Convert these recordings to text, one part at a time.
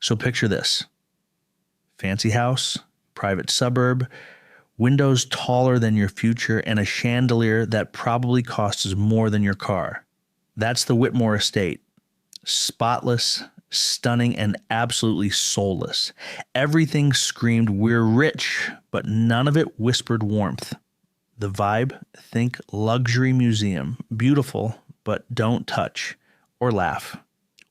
So picture this. Fancy house, private suburb, windows taller than your future, and a chandelier that probably costs more than your car. That's the Whitmore estate. Spotless, stunning, and absolutely soulless. Everything screamed, "We're rich," but none of it whispered warmth. The vibe, think luxury museum. Beautiful, but don't touch, or laugh,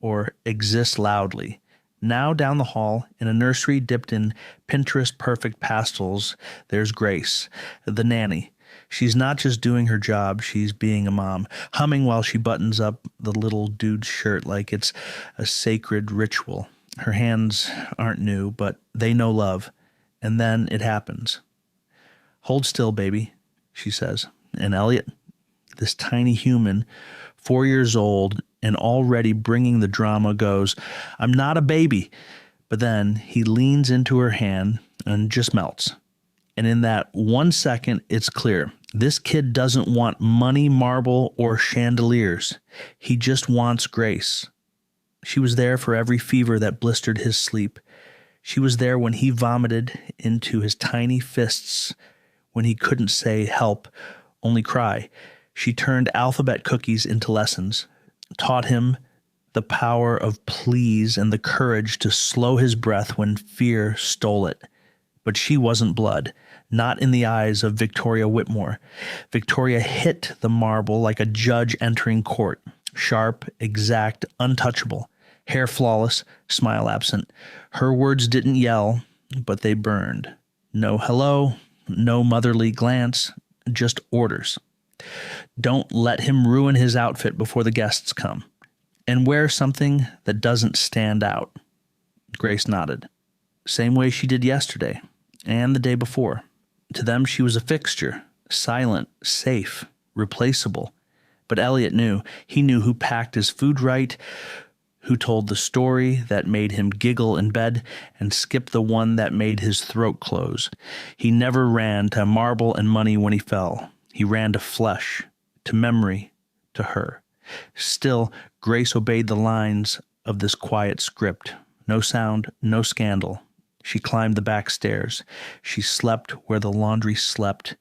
or exist loudly. Now down the hall, in a nursery dipped in Pinterest-perfect pastels, there's Grace, the nanny. She's not just doing her job, she's being a mom, humming while she buttons up the little dude's shirt like it's a sacred ritual. Her hands aren't new, but they know love. And then it happens. "Hold still, baby," she says. And Elliot, this tiny human, 4 years old and already bringing the drama, goes, "I'm not a baby." But then he leans into her hand and just melts. And in that 1 second, it's clear. This kid doesn't want money, marble, or chandeliers. He just wants Grace. She was there for every fever that blistered his sleep. She was there when he vomited into his tiny fists, when he couldn't say help, only cry. She turned alphabet cookies into lessons, taught him the power of please and the courage to slow his breath when fear stole it. But she wasn't blood, not in the eyes of Victoria Whitmore. Victoria hit the marble like a judge entering court, sharp, exact, untouchable, hair flawless, smile absent. Her words didn't yell, but they burned. No hello, no motherly glance, just orders. Don't let him ruin his outfit before the guests come. And wear something that doesn't stand out. Grace nodded. Same way she did yesterday and the day before. To them, she was a fixture, silent, safe, replaceable. But Elliot knew. He knew who packed his food right, who told the story that made him giggle in bed and skip the one that made his throat close. He never ran to marble and money when he fell. He ran to flesh, to memory, to her. Still, Grace obeyed the lines of this quiet script. No sound, no scandal. She climbed the back stairs. She slept where the laundry slept.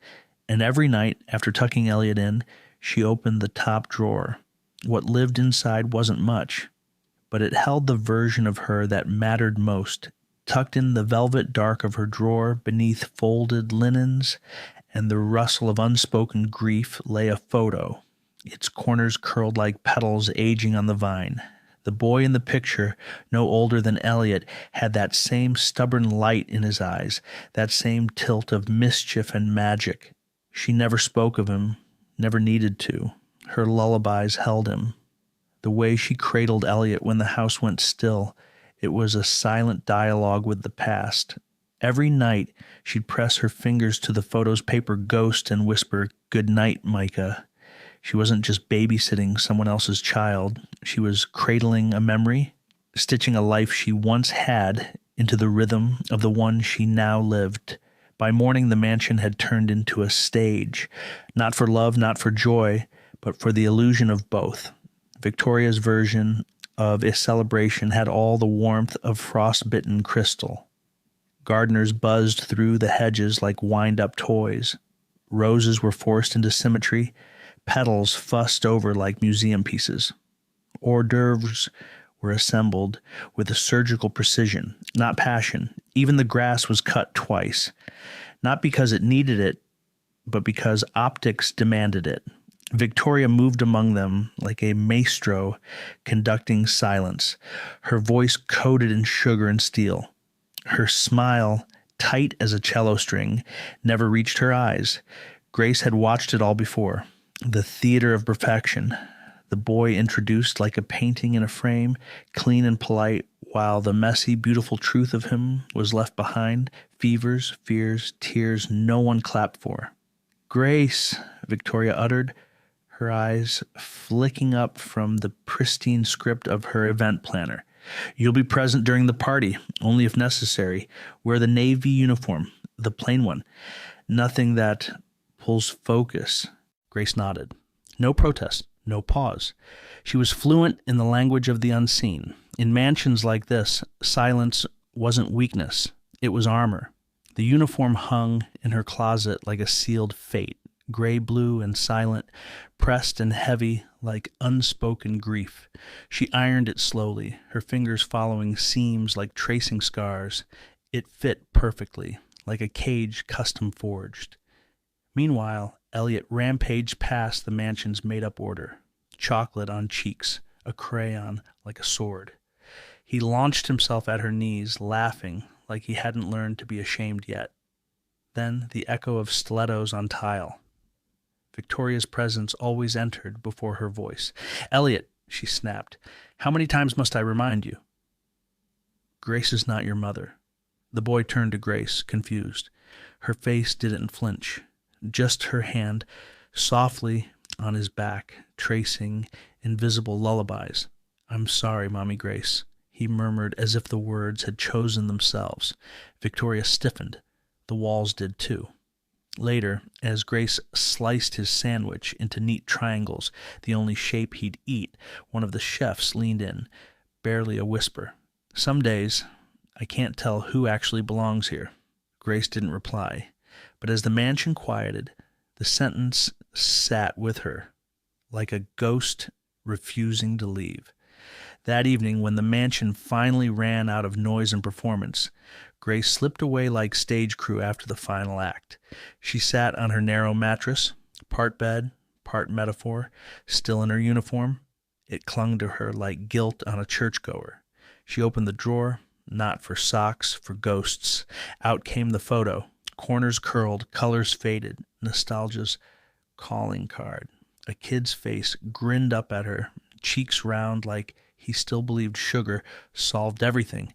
And every night, after tucking Elliot in, she opened the top drawer. What lived inside wasn't much, but it held the version of her that mattered most. Tucked in the velvet dark of her drawer, beneath folded linens and the rustle of unspoken grief, lay a photo, its corners curled like petals aging on the vine. The boy in the picture, no older than Elliot, had that same stubborn light in his eyes, that same tilt of mischief and magic. She never spoke of him, never needed to. Her lullabies held him. The way she cradled Elliot when the house went still, it was a silent dialogue with the past. Every night, she'd press her fingers to the photo's paper ghost and whisper, "Good night, Micah." She wasn't just babysitting someone else's child. She was cradling a memory, stitching a life she once had into the rhythm of the one she now lived. By morning, the mansion had turned into a stage, not for love, not for joy, but for the illusion of both. Victoria's version of a celebration had all the warmth of frost-bitten crystal. Gardeners buzzed through the hedges like wind-up toys. Roses were forced into symmetry, petals fussed over like museum pieces. Hors d'oeuvres were assembled with a surgical precision, not passion. Even the grass was cut twice, not because it needed it, but because optics demanded it. Victoria moved among them like a maestro conducting silence, her voice coated in sugar and steel. Her smile, tight as a cello string, never reached her eyes. Grace had watched it all before. The theater of perfection. The boy introduced like a painting in a frame, clean and polite, while the messy, beautiful truth of him was left behind. Fevers, fears, tears no one clapped for. "Grace," Victoria uttered, her eyes flicking up from the pristine script of her event planner. "You'll be present during the party, only if necessary. Wear the navy uniform, the plain one. Nothing that pulls focus." Grace nodded. No protest, no pause. She was fluent in the language of the unseen. In mansions like this, silence wasn't weakness, it was armor. The uniform hung in her closet like a sealed fate, gray-blue and silent, pressed and heavy like unspoken grief. She ironed it slowly, her fingers following seams like tracing scars. It fit perfectly, like a cage custom forged. Meanwhile, Elliot rampaged past the mansion's made-up order, chocolate on cheeks, a crayon like a sword. He launched himself at her knees, laughing like he hadn't learned to be ashamed yet. Then the echo of stilettos on tile. Victoria's presence always entered before her voice. "Elliot," she snapped, "how many times must I remind you?" "Grace is not your mother." The boy turned to Grace, confused. Her face didn't flinch, just her hand softly on his back, tracing invisible lullabies. "I'm sorry, Mommy Grace," he murmured as if the words had chosen themselves. Victoria stiffened. The walls did too. Later, as Grace sliced his sandwich into neat triangles, the only shape he'd eat, one of the chefs leaned in, barely a whisper. "Some days, I can't tell who actually belongs here." Grace didn't reply, but as the mansion quieted, the sentence sat with her, like a ghost refusing to leave. That evening, when the mansion finally ran out of noise and performance, Grace slipped away like stage crew after the final act. She sat on her narrow mattress, part bed, part metaphor, still in her uniform. It clung to her like guilt on a churchgoer. She opened the drawer, not for socks, for ghosts. Out came the photo, corners curled, colors faded, nostalgia's calling card. A kid's face grinned up at her, cheeks round like he still believed sugar solved everything.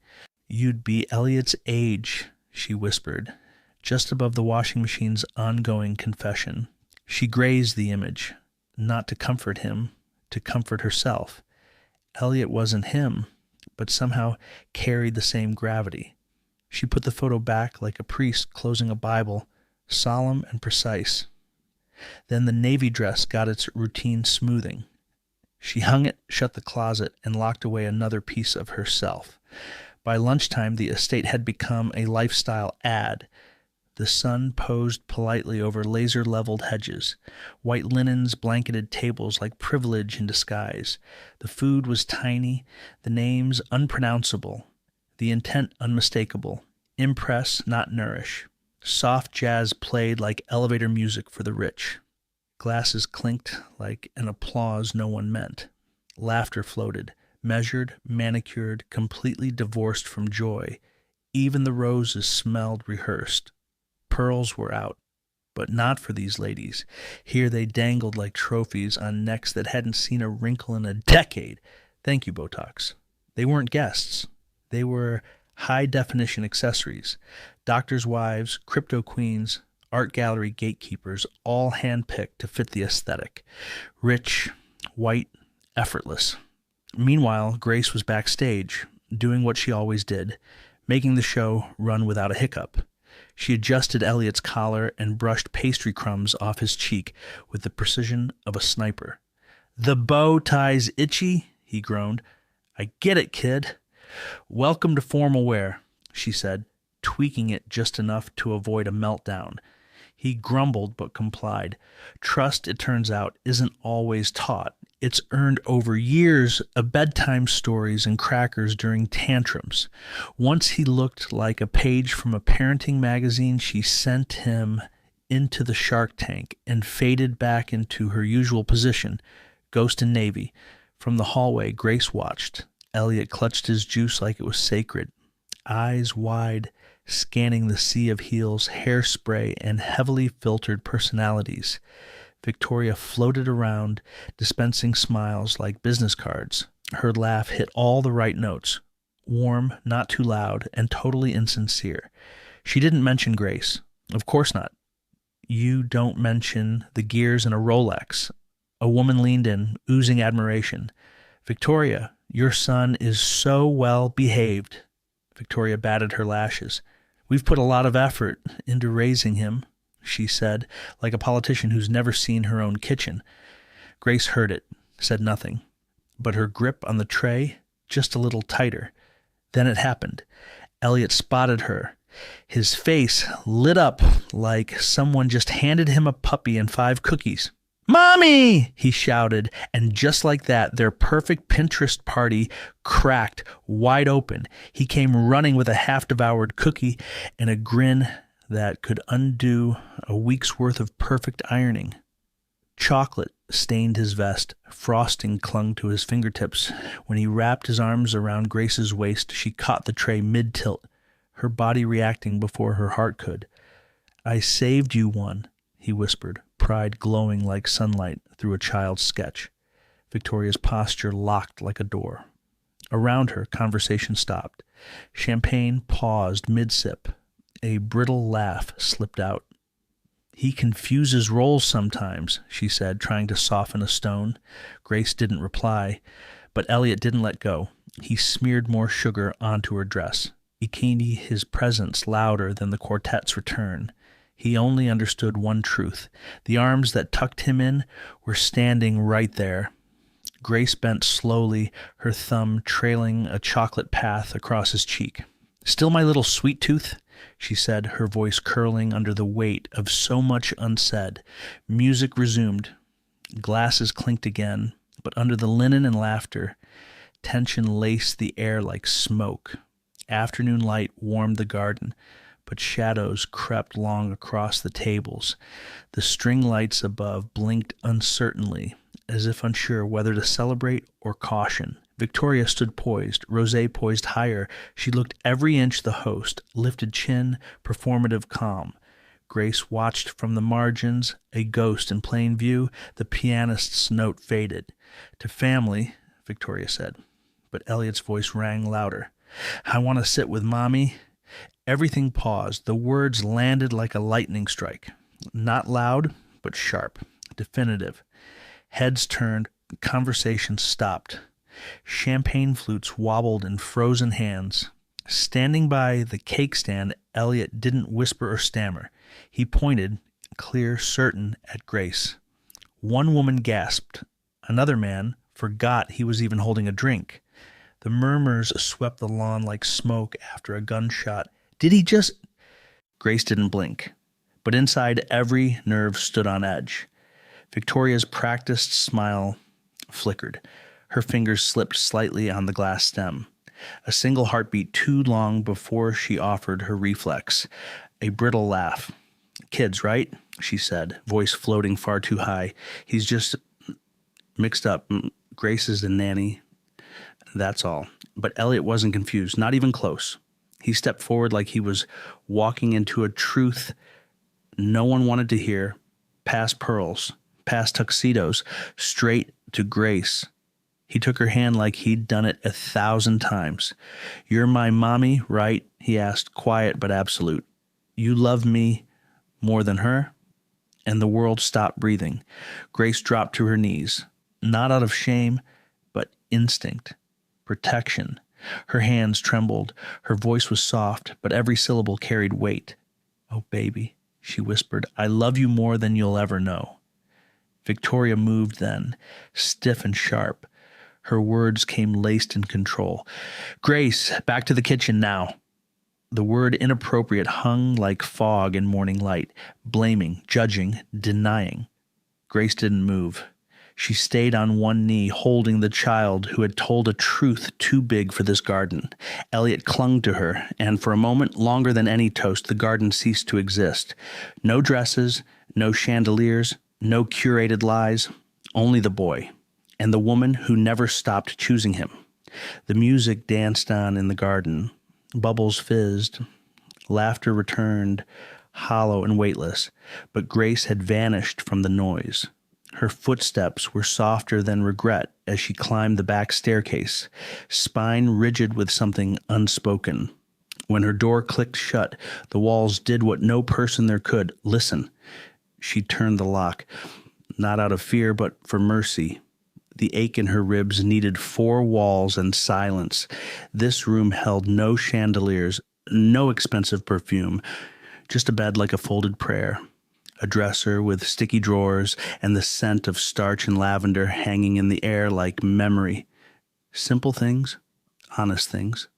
"You'd be Elliot's age," she whispered, just above the washing machine's ongoing confession. She grazed the image, not to comfort him, to comfort herself. Elliot wasn't him, but somehow carried the same gravity. She put the photo back like a priest closing a Bible, solemn and precise. Then the navy dress got its routine smoothing. She hung it, shut the closet, and locked away another piece of herself. By lunchtime, the estate had become a lifestyle ad. The sun posed politely over laser-leveled hedges. White linens blanketed tables like privilege in disguise. The food was tiny, the names unpronounceable, the intent unmistakable. Impress, not nourish. Soft jazz played like elevator music for the rich. Glasses clinked like an applause no one meant. Laughter floated, measured, manicured, completely divorced from joy. Even the roses smelled rehearsed. Pearls were out, but not for these ladies. Here they dangled like trophies on necks that hadn't seen a wrinkle in a decade. Thank you, Botox. They weren't guests. They were high-definition accessories. Doctors' wives, crypto queens, art gallery gatekeepers, all handpicked to fit the aesthetic. Rich, white, effortless. Meanwhile, Grace was backstage, doing what she always did, making the show run without a hiccup. She adjusted Elliot's collar and brushed pastry crumbs off his cheek with the precision of a sniper. "The bow tie's itchy," he groaned. "I get it, kid." "Welcome to formal wear," she said, tweaking it just enough to avoid a meltdown. He grumbled but complied. Trust, it turns out, isn't always taught. It's earned over years of bedtime stories and crackers during tantrums. Once he looked like a page from a parenting magazine, she sent him into the shark tank and faded back into her usual position, ghost in navy. From the hallway, Grace watched. Elliot clutched his juice like it was sacred, eyes wide, scanning the sea of heels, hairspray, and heavily filtered personalities. Victoria floated around, dispensing smiles like business cards. Her laugh hit all the right notes, warm, not too loud, and totally insincere. She didn't mention Grace. Of course not. You don't mention the gears in a Rolex. A woman leaned in, oozing admiration. "Victoria, your son is so well behaved." Victoria batted her lashes. "We've put a lot of effort into raising him," she said, like a politician who's never seen her own kitchen. Grace heard it, said nothing, but her grip on the tray just a little tighter. Then it happened. Elliot spotted her. His face lit up like someone just handed him a puppy and 5 cookies. "Mommy!" he shouted, and just like that, their perfect Pinterest party cracked wide open. He came running with a half-devoured cookie and a grin that could undo a week's worth of perfect ironing. Chocolate stained his vest. Frosting clung to his fingertips. When he wrapped his arms around Grace's waist, she caught the tray mid-tilt, her body reacting before her heart could. "I saved you one," he whispered, pride glowing like sunlight through a child's sketch. Victoria's posture locked like a door. Around her, conversation stopped. Champagne paused mid-sip. A brittle laugh slipped out. "He confuses roles sometimes," she said, trying to soften a stone. Grace didn't reply, but Elliot didn't let go. He smeared more sugar onto her dress. Bikini his presence louder than the quartet's return. He only understood one truth. The arms that tucked him in were standing right there. Grace bent slowly, her thumb trailing a chocolate path across his cheek. "Still my little sweet tooth?" she said, her voice curling under the weight of so much unsaid. Music resumed. Glasses clinked again, but under the linen and laughter, tension laced the air like smoke. Afternoon light warmed the garden, but shadows crept long across the tables. The string lights above blinked uncertainly, as if unsure whether to celebrate or caution. Victoria stood poised, Rosé poised higher. She looked every inch the host, lifted chin, performative calm. Grace watched from the margins, a ghost in plain view. The pianist's note faded. "To family," Victoria said. But Elliot's voice rang louder. "I want to sit with Mommy." Everything paused. The words landed like a lightning strike. Not loud, but sharp, definitive. Heads turned, conversation stopped. Champagne flutes wobbled in frozen hands. Standing by the cake stand, Elliot didn't whisper or stammer. He pointed, clear, certain, at Grace. One woman gasped. Another man forgot he was even holding a drink. The murmurs swept the lawn like smoke after a gunshot. Did he just... Grace didn't blink, but inside every nerve stood on edge. Victoria's practiced smile flickered. Her fingers slipped slightly on the glass stem. A single heartbeat too long before she offered her reflex. A brittle laugh. "Kids, right?" she said, voice floating far too high. "He's just mixed up. Grace is a nanny. That's all." But Elliot wasn't confused, not even close. He stepped forward like he was walking into a truth no one wanted to hear, past pearls, past tuxedos, straight to Grace. He took her hand like he'd done it 1,000 times. "You're my mommy, right?" he asked, quiet but absolute. "You love me more than her?" And the world stopped breathing. Grace dropped to her knees, not out of shame, but instinct, protection. Her hands trembled. Her voice was soft, but every syllable carried weight. "Oh, baby," she whispered, "I love you more than you'll ever know." Victoria moved then, stiff and sharp. Her words came laced in control. "Grace, back to the kitchen now." The word inappropriate hung like fog in morning light, blaming, judging, denying. Grace didn't move. She stayed on one knee, holding the child who had told a truth too big for this garden. Elliot clung to her, and for a moment, longer than any toast, the garden ceased to exist. No dresses, no chandeliers, no curated lies, only the boy, and the woman who never stopped choosing him. The music danced on in the garden. Bubbles fizzed. Laughter returned, hollow and weightless, but Grace had vanished from the noise. Her footsteps were softer than regret as she climbed the back staircase, spine rigid with something unspoken. When her door clicked shut, the walls did what no person there could. Listen. She turned the lock, not out of fear, but for mercy. The ache in her ribs needed 4 walls and silence. This room held no chandeliers, no expensive perfume, just a bed like a folded prayer. A dresser with sticky drawers and the scent of starch and lavender hanging in the air like memory. Simple things, honest things.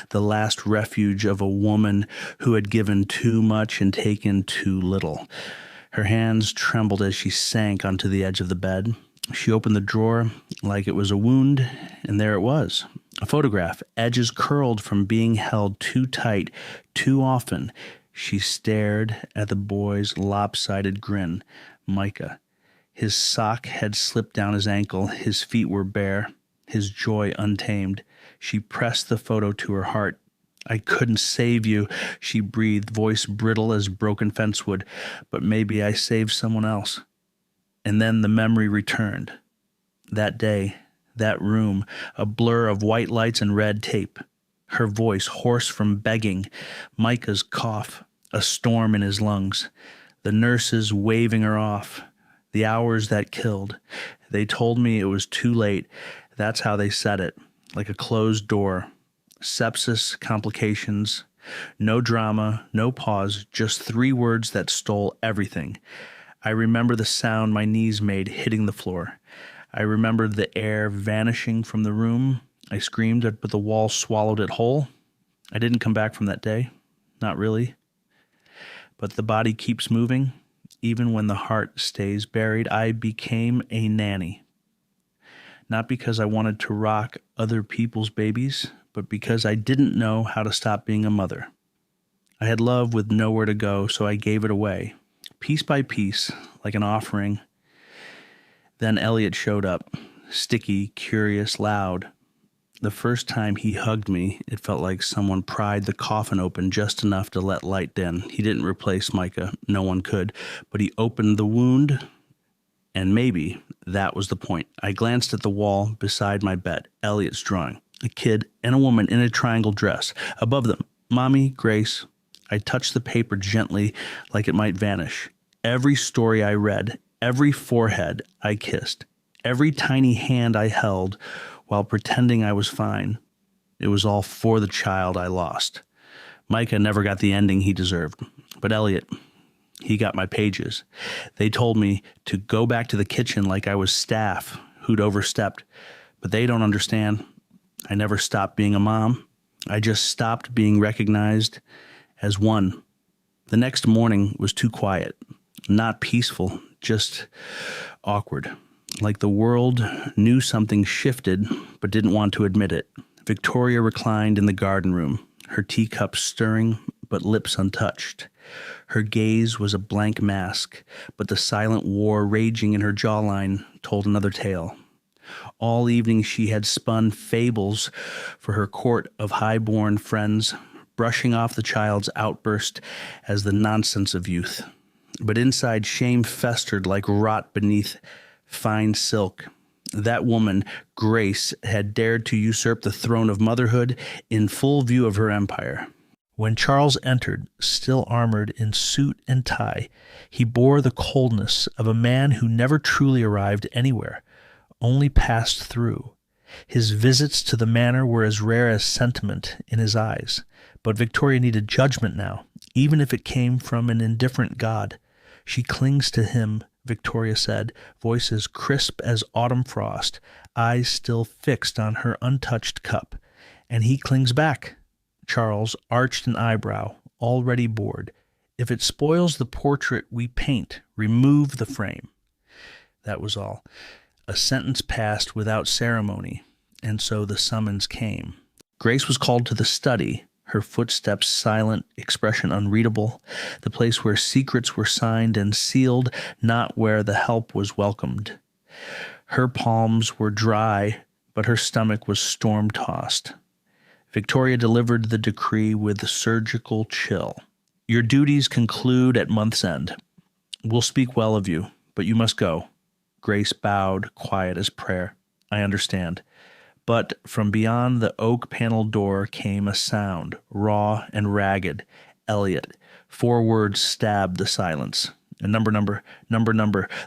The last refuge of a woman who had given too much and taken too little. Her hands trembled as she sank onto the edge of the bed. She opened the drawer like it was a wound, and there it was. A photograph, edges curled from being held too tight, too often. She stared at the boy's lopsided grin. Micah. His sock had slipped down his ankle. His feet were bare, his joy untamed. She pressed the photo to her heart. I couldn't save you, she breathed, voice brittle as broken fence wood, but maybe I saved someone else. And then the memory returned. That day, that room, a blur of white lights and red tape. Her voice, hoarse from begging. Micah's cough, a storm in his lungs. The nurses waving her off. The hours that killed. They told me it was too late. That's how they said it, like a closed door. Sepsis, complications, no drama, no pause, just 3 words that stole everything. I remember the sound my knees made hitting the floor. I remembered the air vanishing from the room. I screamed, but the wall swallowed it whole. I didn't come back from that day. Not really. But the body keeps moving. Even when the heart stays buried, I became a nanny. Not because I wanted to rock other people's babies, but because I didn't know how to stop being a mother. I had love with nowhere to go, so I gave it away, piece by piece, like an offering. Then Elliot showed up, sticky, curious, loud. The first time he hugged me, it felt like someone pried the coffin open just enough to let light in. He didn't replace Micah, no one could, but he opened the wound, and maybe that was the point. I glanced at the wall beside my bed, Elliot's drawing, a kid and a woman in a triangle dress. Above them, Mommy, Grace. I touched the paper gently like it might vanish. Every story I read, every forehead I kissed, every tiny hand I held while pretending I was fine. It was all for the child I lost. Micah never got the ending he deserved, but Elliot, he got my pages. They told me to go back to the kitchen like I was staff who'd overstepped, but they don't understand. I never stopped being a mom. I just stopped being recognized as one. The next morning was too quiet, not peaceful, just awkward. Like the world knew something shifted, but didn't want to admit it. Victoria reclined in the garden room, her teacup stirring, but lips untouched. Her gaze was a blank mask, but the silent war raging in her jawline told another tale. All evening she had spun fables for her court of high-born friends, brushing off the child's outburst as the nonsense of youth. But inside, shame festered like rot beneath fine silk. That woman, Grace, had dared to usurp the throne of motherhood in full view of her empire. When Charles entered, still armored in suit and tie, he bore the coldness of a man who never truly arrived anywhere, only passed through. His visits to the manor were as rare as sentiment in his eyes. But Victoria needed judgment now, even if it came from an indifferent god. She clings to him, Victoria said, voices crisp as autumn frost, eyes still fixed on her untouched cup. And he clings back. Charles arched an eyebrow, already bored. If it spoils the portrait we paint, remove the frame. That was all. A sentence passed without ceremony, and so the summons came. Grace was called to the study, her footsteps silent, expression unreadable, the place where secrets were signed and sealed, not where the help was welcomed. Her palms were dry, but her stomach was storm-tossed. Victoria delivered the decree with a surgical chill. Your duties conclude at month's end. We'll speak well of you, but you must go. Grace bowed, quiet as prayer. I understand. But from beyond the oak-paneled door came a sound, raw and ragged. Elliot. 4 words stabbed the silence. A number.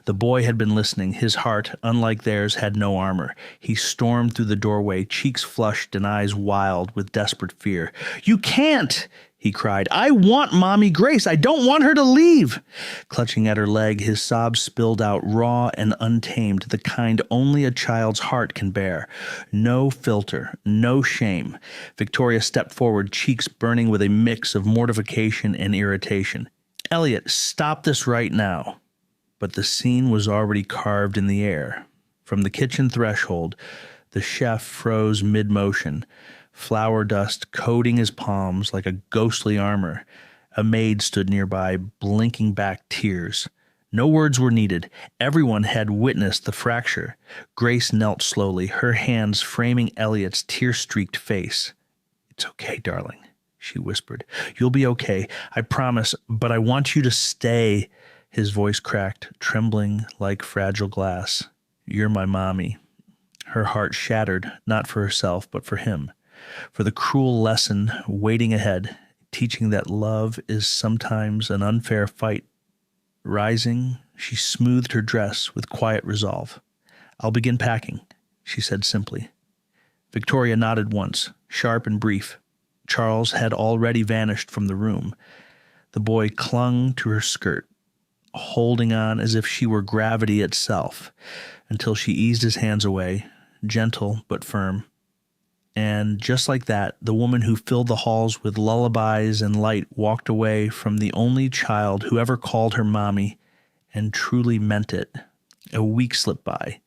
The boy had been listening. His heart, unlike theirs, had no armor. He stormed through the doorway, cheeks flushed and eyes wild with desperate fear. You can't! he cried. "I want Mommy Grace. I don't want her to leave." Clutching at her leg, his sobs spilled out raw and untamed, the kind only a child's heart can bear. No filter, no shame. Victoria stepped forward, cheeks burning with a mix of mortification and irritation. "Elliot, stop this right now." But the scene was already carved in the air. From the kitchen threshold, the chef froze mid-motion, flour dust coating his palms like a ghostly armor. A maid stood nearby, blinking back tears. No words were needed. Everyone had witnessed the fracture. Grace knelt slowly, her hands framing Elliot's tear-streaked face. "It's okay, darling," she whispered. "You'll be okay, I promise, but I want you to stay." His voice cracked, trembling like fragile glass. "You're my mommy." Her heart shattered, not for herself, but for him. For the cruel lesson waiting ahead, teaching that love is sometimes an unfair fight. Rising, she smoothed her dress with quiet resolve. "I'll begin packing," she said simply. Victoria nodded once, sharp and brief. Charles had already vanished from the room. The boy clung to her skirt, holding on as if she were gravity itself, until she eased his hands away, gentle but firm. And just like that, the woman who filled the halls with lullabies and light walked away from the only child who ever called her mommy and truly meant it. A week slipped by.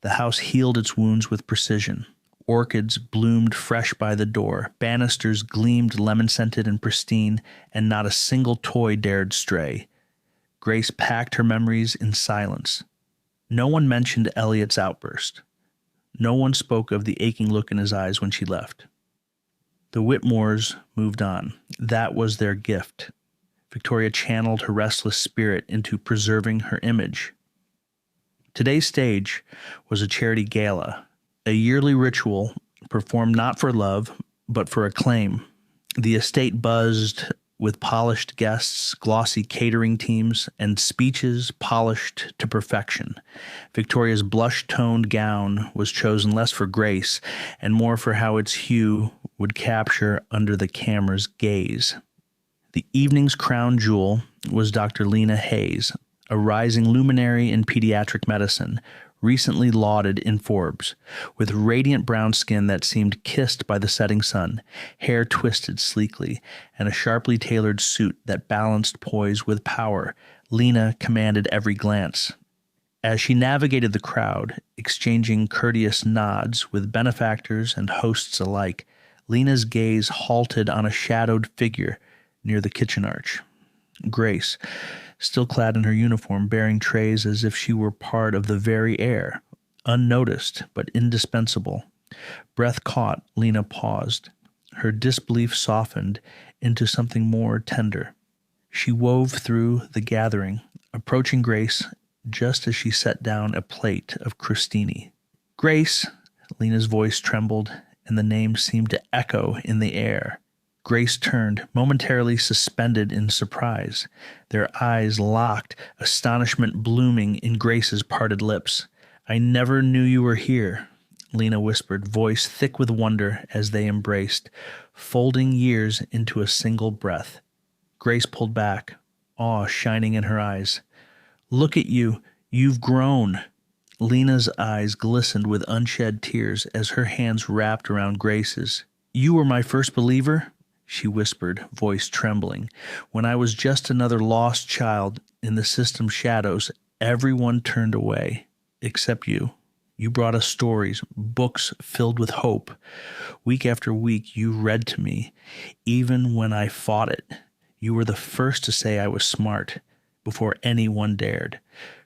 The house healed its wounds with precision. Orchids bloomed fresh by the door. Banisters gleamed lemon-scented and pristine, and not a single toy dared stray. Grace packed her memories in silence. No one mentioned Elliot's outburst. No one spoke of the aching look in his eyes when she left. The Whitmores moved on. That was their gift. Victoria channeled her restless spirit into preserving her image. Today's stage was a charity gala, a yearly ritual performed not for love, but for acclaim. The estate buzzed with polished guests, glossy catering teams, and speeches polished to perfection. Victoria's blush-toned gown was chosen less for grace and more for how its hue would capture under the camera's gaze. The evening's crown jewel was Dr. Lena Hayes, a rising luminary in pediatric medicine, recently lauded in Forbes, with radiant brown skin that seemed kissed by the setting sun, hair twisted sleekly, and a sharply tailored suit that balanced poise with power. Lena commanded every glance. As she navigated the crowd, exchanging courteous nods with benefactors and hosts alike, Lena's gaze halted on a shadowed figure near the kitchen arch. Grace, still clad in her uniform, bearing trays as if she were part of the very air, unnoticed but indispensable. Breath caught, Lena paused. Her disbelief softened into something more tender. She wove through the gathering, approaching Grace just as she set down a plate of crostini. "Grace!" Lena's voice trembled, and the name seemed to echo in the air. Grace turned, momentarily suspended in surprise. Their eyes locked, astonishment blooming in Grace's parted lips. "I never knew you were here," Lena whispered, voice thick with wonder as they embraced, folding years into a single breath. Grace pulled back, awe shining in her eyes. "Look at you. You've grown." Lena's eyes glistened with unshed tears as her hands wrapped around Grace's. "You were my first believer?" she whispered, voice trembling. "When I was just another lost child in the system's shadows, everyone turned away, except you. You brought us stories, books filled with hope. Week after week, you read to me, even when I fought it. You were the first to say I was smart, before anyone dared."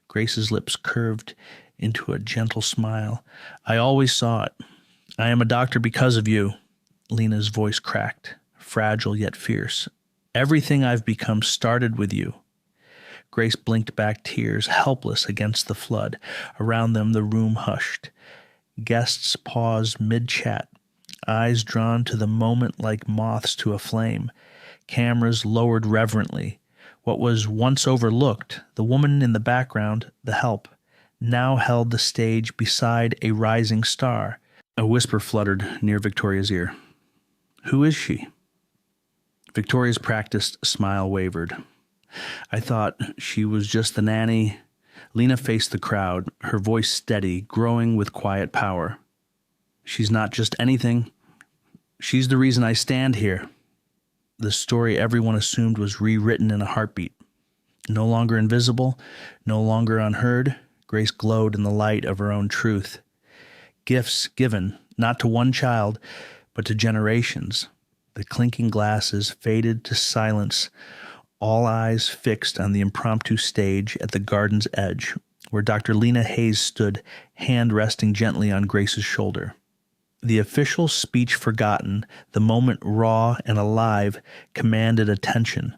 Grace's lips curved into a gentle smile. "I always saw it. I am a doctor because of you." Lena's voice cracked, fragile yet fierce. "Everything I've become started with you." Grace blinked back tears, helpless against the flood. Around them the room hushed. Guests paused mid-chat, eyes drawn to the moment like moths to a flame. Cameras lowered reverently. What was once overlooked, the woman in the background, the help, now held the stage beside a rising star. A whisper fluttered near Victoria's ear. "Who is she?" Victoria's practiced smile wavered. I thought she was just the nanny. Lena faced the crowd, her voice steady, growing with quiet power. She's not just anything. She's the reason I stand here. The story everyone assumed was rewritten in a heartbeat. No longer invisible, no longer unheard, Grace glowed in the light of her own truth. Gifts given, not to one child, but to generations. The clinking glasses faded to silence, all eyes fixed on the impromptu stage at the garden's edge, where Dr. Lena Hayes stood, hand resting gently on Grace's shoulder. The official speech forgotten, the moment raw and alive, commanded attention.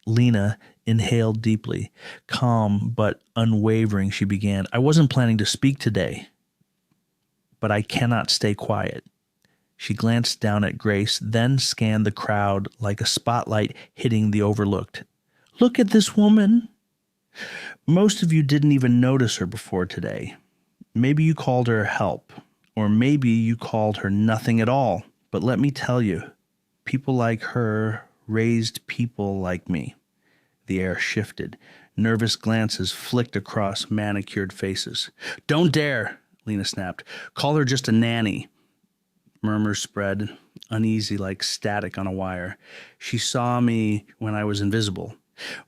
Lena inhaled deeply. Calm but unwavering, she began, I wasn't planning to speak today, but I cannot stay quiet. She glanced down at Grace, then scanned the crowd like a spotlight hitting the overlooked. Look at this woman. Most of you didn't even notice her before today. Maybe you called her help, or maybe you called her nothing at all. But let me tell you, people like her raised people like me. The air shifted. Nervous glances flicked across manicured faces. Don't dare, Lena snapped. Call her just a nanny. Murmurs spread, uneasy like static on a wire. She saw me when I was invisible,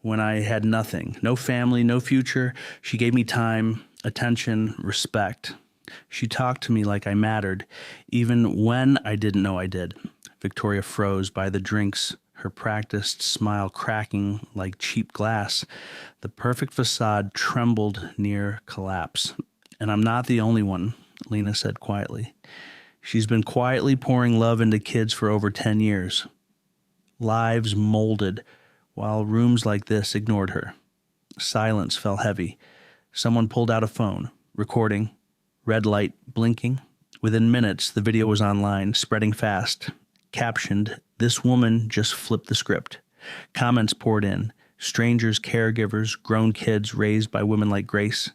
when I had nothing, no family, no future. She gave me time, attention, respect. She talked to me like I mattered, even when I didn't know I did. Victoria froze by the drinks, her practiced smile cracking like cheap glass. The perfect facade trembled near collapse. And I'm not the only one, Lena said quietly. She's been quietly pouring love into kids for over 10 years. Lives molded, while rooms like this ignored her. Silence fell heavy. Someone pulled out a phone, recording, red light blinking. Within minutes, the video was online, spreading fast. Captioned, "This woman just flipped the script." Comments poured in. Strangers, caregivers, grown kids raised by women like Grace.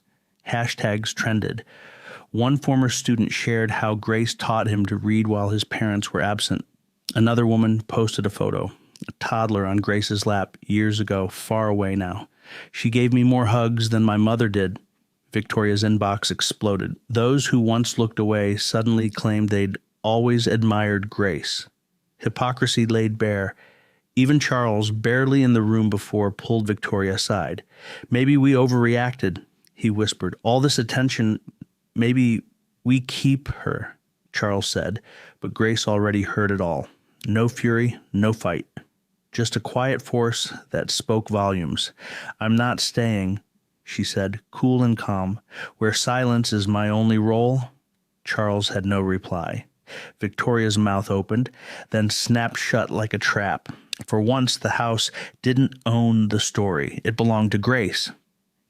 Hashtags trended. One former student shared how Grace taught him to read while his parents were absent. Another woman posted a photo, a toddler on Grace's lap years ago, far away now. She gave me more hugs than my mother did. Victoria's inbox exploded. Those who once looked away suddenly claimed they'd always admired Grace. Hypocrisy laid bare. Even Charles, barely in the room before, pulled Victoria aside. Maybe we overreacted, he whispered. All this attention, maybe we keep her, Charles said, but Grace already heard it all. No fury, no fight. Just a quiet force that spoke volumes. I'm not staying, she said, cool and calm. Where silence is my only role. Charles had no reply. Victoria's mouth opened, then snapped shut like a trap. For once, the house didn't own the story. It belonged to Grace.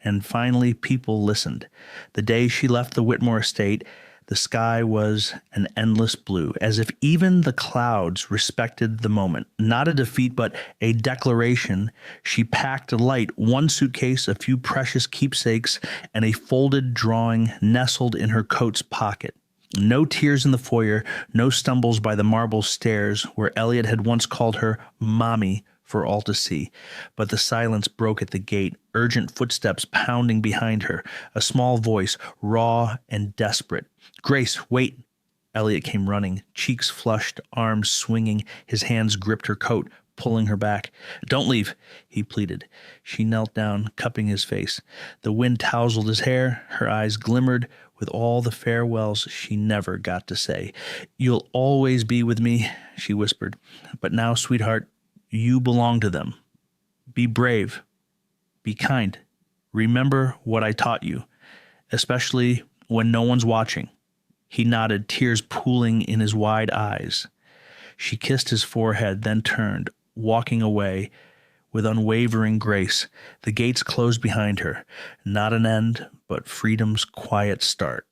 And finally, people listened. The day she left the Whitmore estate, the sky was an endless blue, as if even the clouds respected the moment. Not a defeat, but a declaration. She packed light, one suitcase, a few precious keepsakes, and a folded drawing nestled in her coat's pocket. No tears in the foyer, no stumbles by the marble stairs where Elliot had once called her Mommy for all to see. But the silence broke at the gate, urgent footsteps pounding behind her, a small voice, raw and desperate. Grace, wait! Elliot came running, cheeks flushed, arms swinging, his hands gripped her coat, pulling her back. Don't leave, he pleaded. She knelt down, cupping his face. The wind tousled his hair, her eyes glimmered with all the farewells she never got to say. You'll always be with me, she whispered. But now, sweetheart, you belong to them. Be brave. Be kind. Remember what I taught you, especially when no one's watching. He nodded, tears pooling in his wide eyes. She kissed his forehead, then turned, walking away with unwavering grace. The gates closed behind her. Not an end, but freedom's quiet start.